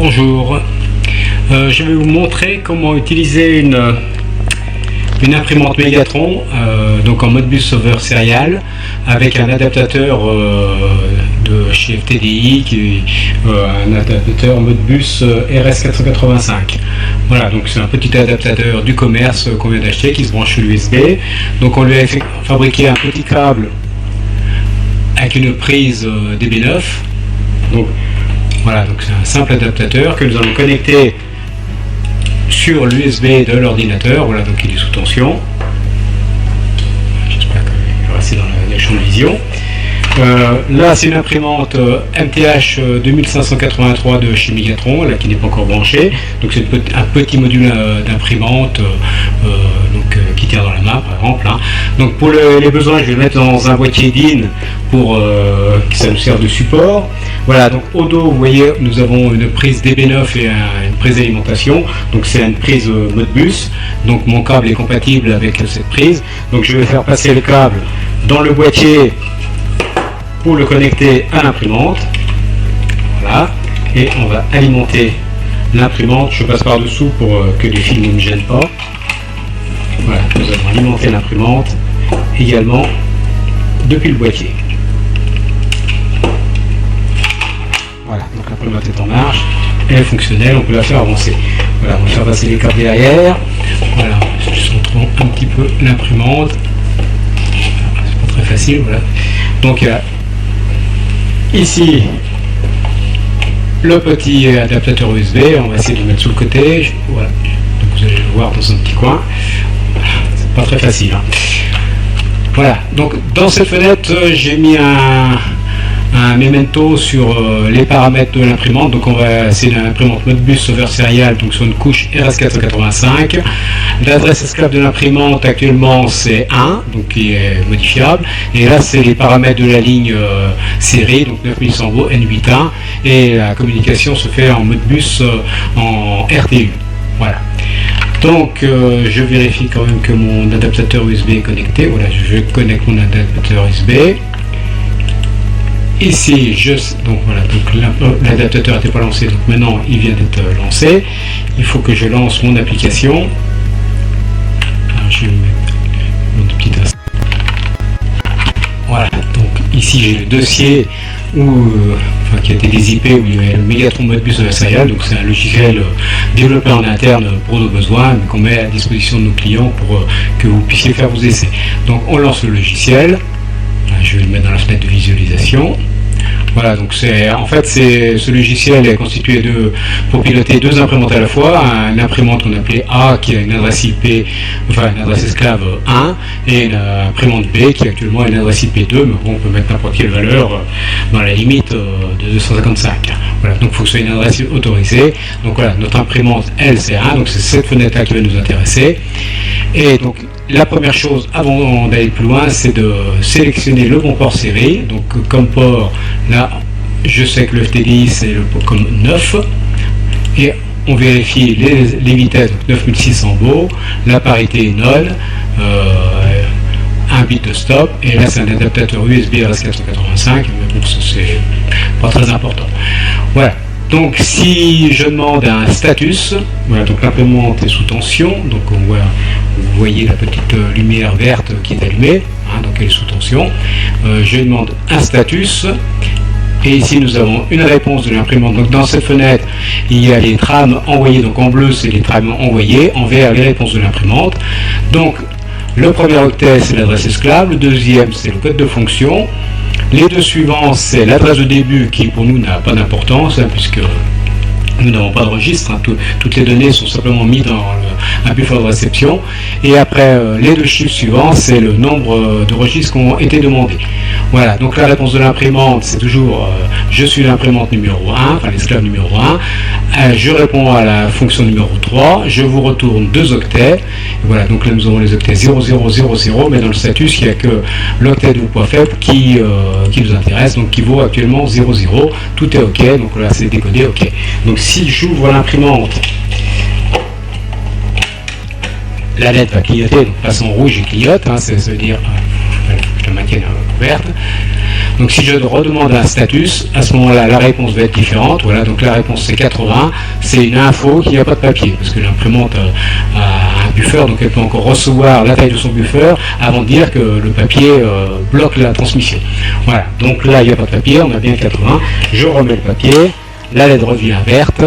Bonjour, je vais vous montrer comment utiliser une imprimante Megatron donc en Modbus over serial avec un adaptateur de chez FTDI qui est un adaptateur Modbus RS485. Voilà, donc c'est un petit adaptateur du commerce qu'on vient d'acheter qui se branche sur l'USB. Donc on lui a fabriqué un petit câble avec une prise DB9. Donc voilà, donc c'est un simple adaptateur que nous allons connecter sur l'USB de l'ordinateur. Voilà, donc il est sous tension. J'espère qu'il va rester dans le champ de vision. Là, c'est une imprimante MTH 2583 de chez Megatron, là, qui n'est pas encore branchée. Donc c'est un petit module d'imprimante qui tient dans la main, par exemple. Hein. Donc pour les besoins, je vais le mettre dans un boîtier DIN pour que ça nous serve de support. Voilà, donc au dos, vous voyez, nous avons une prise DB9 et une prise d'alimentation. Donc c'est une prise Modbus. Donc mon câble est compatible avec cette prise. Donc je vais faire passer le câble dans le boîtier pour le connecter à l'imprimante. Voilà, et on va alimenter l'imprimante. Je passe par dessous pour que les fils ne me gênent pas. Voilà, nous allons alimenter l'imprimante également depuis le boîtier. Voilà, donc l'imprimante est en marche, elle est fonctionnelle, on peut la faire avancer. Voilà, on va faire passer les câbles derrière. Voilà, je montre un petit peu l'imprimante. C'est pas très facile, voilà. Donc ici le petit adaptateur USB, on va essayer de le mettre sous le côté. Voilà, donc vous allez le voir dans un petit coin. Voilà, c'est pas très facile. Hein. Voilà, donc dans cette fenêtre, j'ai mis un memento sur les paramètres de l'imprimante. Donc c'est l'imprimante Modbus over serial, donc sur une couche RS485. L'adresse esclave de l'imprimante actuellement c'est 1, donc qui est modifiable. Et là c'est les paramètres de la ligne série, donc 9100 V N81, et la communication se fait en Modbus en RTU. Voilà. Donc je vérifie quand même que mon adaptateur USB est connecté. Voilà, je connecte mon adaptateur USB. Ici, donc voilà, donc l'adaptateur n'était pas lancé, donc maintenant il vient d'être lancé. Il faut que je lance mon application. Alors, je vais mettre mon petit instant. Voilà, donc ici j'ai le dossier qui a été dézippé où il y a le Megatron Modbus de la serial. Donc c'est un logiciel développé en interne pour nos besoins, mais qu'on met à disposition de nos clients pour que vous puissiez faire vos essais. Donc on lance le logiciel. Je vais le mettre dans la fenêtre de visualisation. Voilà, donc ce logiciel est constitué pour piloter deux imprimantes à la fois, une imprimante qu'on appelait A qui a une adresse IP, enfin une adresse esclave 1, et une imprimante B qui actuellement a une adresse IP 2, mais bon, on peut mettre n'importe quelle valeur dans la limite de 255. Voilà, donc il faut que ce soit une adresse autorisée. Donc voilà, notre imprimante elle c'est 1, donc c'est cette fenêtre là qui va nous intéresser. Et donc la première chose avant d'aller plus loin, c'est de sélectionner le bon port série. Donc comme port, là je sais que le FTDI c'est le port comme 9, et on vérifie les vitesses, donc 9600 V, la parité est nulle, un bit de stop, et là c'est un adaptateur USB RS485, mais bon c'est pas très important. Voilà. Donc si je demande un status, voilà, donc l'imprimante est sous tension, donc vous voyez la petite lumière verte qui est allumée, hein, donc elle est sous tension. Je demande un status, et ici nous avons une réponse de l'imprimante. Donc dans cette fenêtre, il y a les trames envoyées, donc en bleu c'est les trames envoyées, en vert les réponses de l'imprimante. Donc le premier octet c'est l'adresse esclave, le deuxième c'est le code de fonction. Les deux suivants, c'est l'adresse de début qui pour nous n'a pas d'importance, hein, puisque nous n'avons pas de registre, hein, toutes les données sont simplement mises dans un buffer de réception. Et après, les deux chiffres suivants, c'est le nombre de registres qui ont été demandés. Voilà, donc la réponse de l'imprimante, c'est toujours je suis l'imprimante numéro 1, enfin l'esclave numéro 1. Je réponds à la fonction numéro 3, je vous retourne 2 octets. Et voilà, donc là nous avons les octets 0000, mais dans le status, il n'y a que l'octet de poids faible qui nous intéresse, donc qui vaut actuellement 00. Tout est OK, donc là c'est décodé OK. Donc si j'ouvre l'imprimante, la LED va clignoter, donc passe en rouge et clignote, hein, ça veut dire, je la maintienne ouverte. Donc si je redemande un status, à ce moment-là, la réponse va être différente. Voilà, donc la réponse c'est 80. C'est une info qu'il n'y a pas de papier, parce que l'imprimante a un buffer, donc elle peut encore recevoir la taille de son buffer avant de dire que le papier bloque la transmission. Voilà, donc là il n'y a pas de papier, on a bien 80. Je remets le papier, la LED revient verte.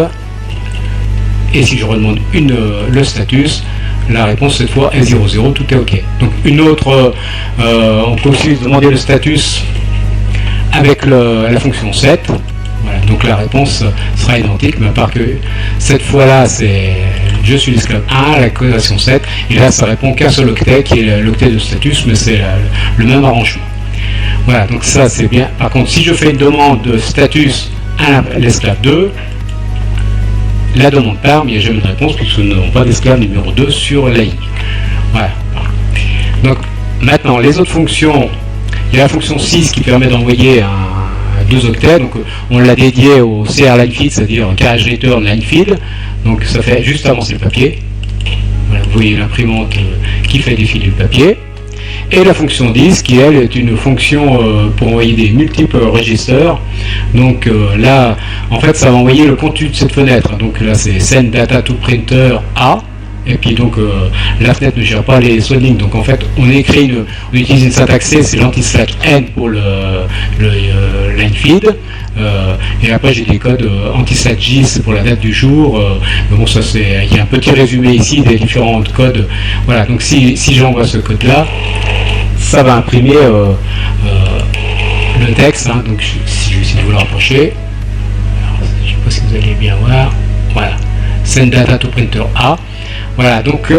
Et si je redemande le status, la réponse cette fois est 00, tout est OK. Donc une autre, on peut aussi demander le status avec la fonction set. Voilà, donc la réponse sera identique, mais à part que cette fois-là, c'est je suis l'esclave 1, la codation 7, et là ça répond qu'un seul octet, qui est l'octet de status, mais c'est le même arrangement. Voilà, donc ça c'est bien. Par contre, si je fais une demande de status à l'esclave 2, la demande part, mais il n'y a jamais de réponse puisque nous n'avons pas d'esclave numéro 2 sur la ligne. Voilà. Donc maintenant, les autres fonctions, il y a la fonction 6 qui permet d'envoyer 2 octets, donc on l'a dédié au CR line feed, c'est-à-dire carriage return line feed, donc ça fait juste avancer le papier. Voilà, vous voyez l'imprimante qui fait défiler le papier. Et la fonction 10 qui elle est une fonction pour envoyer des multiples registers. Donc là en fait ça va envoyer le contenu de cette fenêtre. Donc là c'est send data to printer A. Et puis donc la fenêtre ne gère pas les swelling. Donc en fait on utilise une syntaxe C, c'est l'anti/n pour le line feed. Et après j'ai des codes anti/j, c'est pour la date du jour. Mais bon, ça il y a un petit résumé ici des différents codes. Voilà, donc si j'envoie ce code là, ça va imprimer le texte. Hein. Donc si je vais essayer de vous le rapprocher, alors, je ne sais pas si vous allez bien voir. Voilà, send data to printer A. Voilà, donc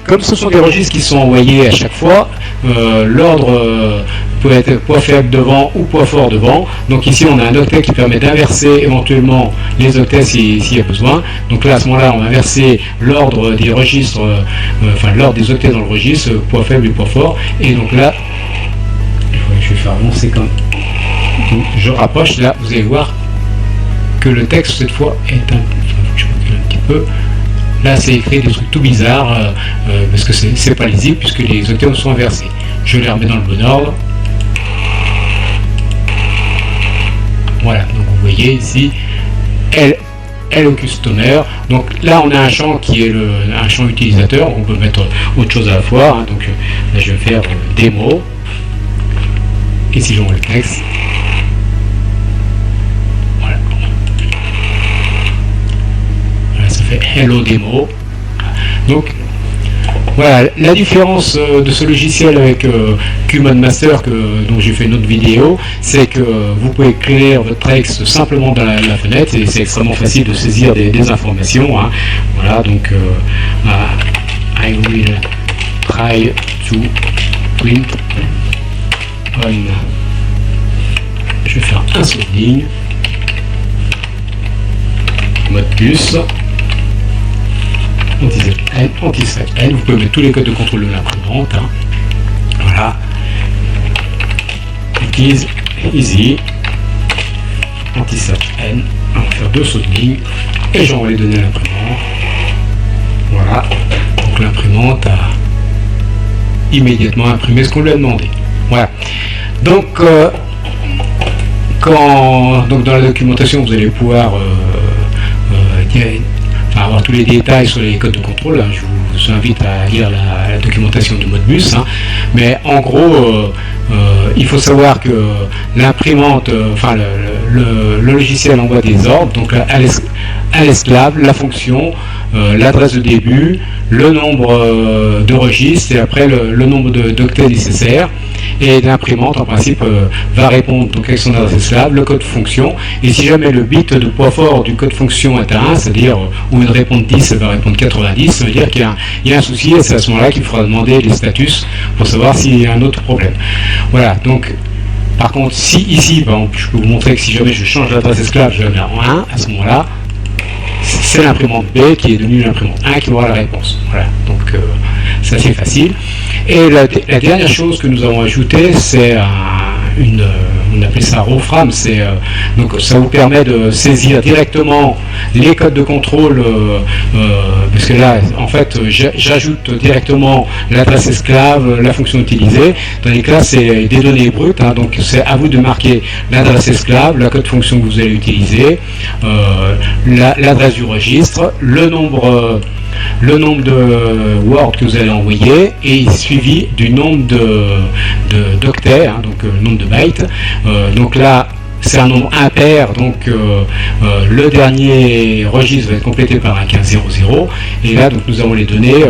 comme ce sont des registres qui sont envoyés à chaque fois, l'ordre peut être poids faible devant ou poids fort devant. Donc ici on a un octet qui permet d'inverser éventuellement les octets s'il y a besoin. Donc là à ce moment-là on va inverser l'ordre des registres, l'ordre des octets dans le registre, poids faible et poids fort. Et donc là, je vais faire avancer comme je rapproche, là vous allez voir que le texte cette fois est je recule un petit peu. Là, c'est écrit des trucs tout bizarres, parce que c'est pas lisible, puisque les octets sont inversés. Je les remets dans le bon ordre. Voilà, donc vous voyez ici, Hello Customer. Donc là, on a un champ qui est un champ utilisateur. On peut mettre autre chose à la fois. Hein. Donc là, je vais faire démo. Et si j'envoie le texte, ça fait Hello Demo. Donc voilà, la différence de ce logiciel avec Qmon Master dont j'ai fait une autre vidéo, c'est que vous pouvez écrire votre texte simplement dans la fenêtre et c'est extrêmement facile de saisir des informations. Hein. Voilà, donc I will try to print on. Je vais faire un seul ligne. Mode plus. Anti/n, vous pouvez mettre tous les codes de contrôle de l'imprimante. Hein. Voilà. Utilise easy. Anti/n. On va faire 2 sauts de ligne et j'envoie les données à l'imprimante. Voilà. Donc l'imprimante a immédiatement imprimé ce qu'on lui a demandé. Voilà. Donc donc dans la documentation vous allez pouvoir avoir tous les détails sur les codes de contrôle. Hein. Je vous invite à lire la documentation de Modbus. Hein. Mais en gros, il faut savoir que l'imprimante, le logiciel envoie des ordres, donc à l'esclave, la fonction, l'adresse de début, le nombre de registres et après le nombre d'octets nécessaires. Et l'imprimante en principe va répondre donc avec son adresse esclave, le code fonction, et si jamais le bit de poids fort du code fonction est à 1, c'est-à-dire où il répond 10, elle va répondre 90, ça veut dire qu'il y a un souci et c'est à ce moment-là qu'il faudra demander les status pour savoir s'il y a un autre problème. Voilà, donc par contre si ici, par exemple, je peux vous montrer que si jamais je change l'adresse esclave, je la mets en 1, à ce moment-là, c'est l'imprimante B qui est devenue l'imprimante 1 qui aura la réponse. Voilà, donc c'est assez facile. Et la dernière chose que nous avons ajoutée, c'est on appelle ça Wolfram, donc ça vous permet de saisir directement les codes de contrôle, parce que là, en fait, j'ajoute directement l'adresse esclave, la fonction utilisée, tandis que là, c'est des données brutes, hein, donc c'est à vous de marquer l'adresse esclave, la code fonction que vous allez utiliser, l'adresse du registre, le nombre de words que vous allez envoyer, et suivi du nombre d'octets, hein, donc le nombre de bytes. Donc là, c'est un nombre impair, donc le dernier registre va être complété par un 1500, et là donc nous avons les données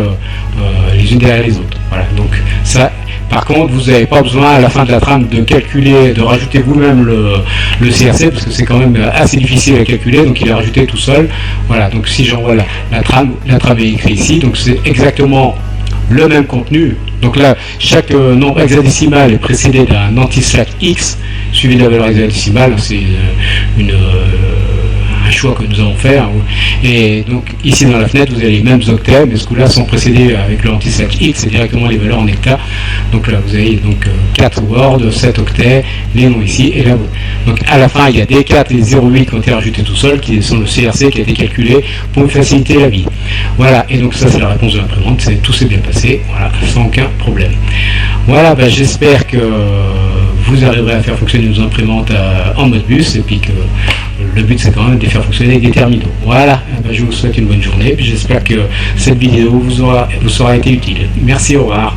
les unes derrière les autres. Voilà, donc ça, par contre, vous n'avez pas besoin à la fin de la trame de calculer, de rajouter vous-même le CRC, parce que c'est quand même assez difficile à calculer, donc il est rajouté tout seul. Voilà, donc si j'envoie la trame est écrite ici, donc c'est exactement le même contenu. Donc là, chaque nombre hexadécimal est précédé d'un anti-slack X suivi de la valeur hexadécimale. C'est un choix que nous allons faire. Et donc ici dans la fenêtre, vous avez les mêmes octets, mais ce coup-là sont précédés avec le anti-slack X et directement les valeurs en hectares. Donc là, vous avez donc 4 words, 7 octets, les noms ici et là. Donc à la fin, il y a des 4 et des 0,8 qui ont été rajoutés tout seuls, qui sont le CRC qui a été calculé pour vous faciliter la vie. Voilà, et donc ça c'est la réponse de l'imprimante, tout s'est bien passé, voilà, sans aucun problème. Voilà, j'espère que vous arriverez à faire fonctionner nos imprimantes en mode bus, et puis que le but c'est quand même de les faire fonctionner avec des terminaux. Voilà, je vous souhaite une bonne journée, puis j'espère que cette vidéo vous aura été utile. Merci, au revoir.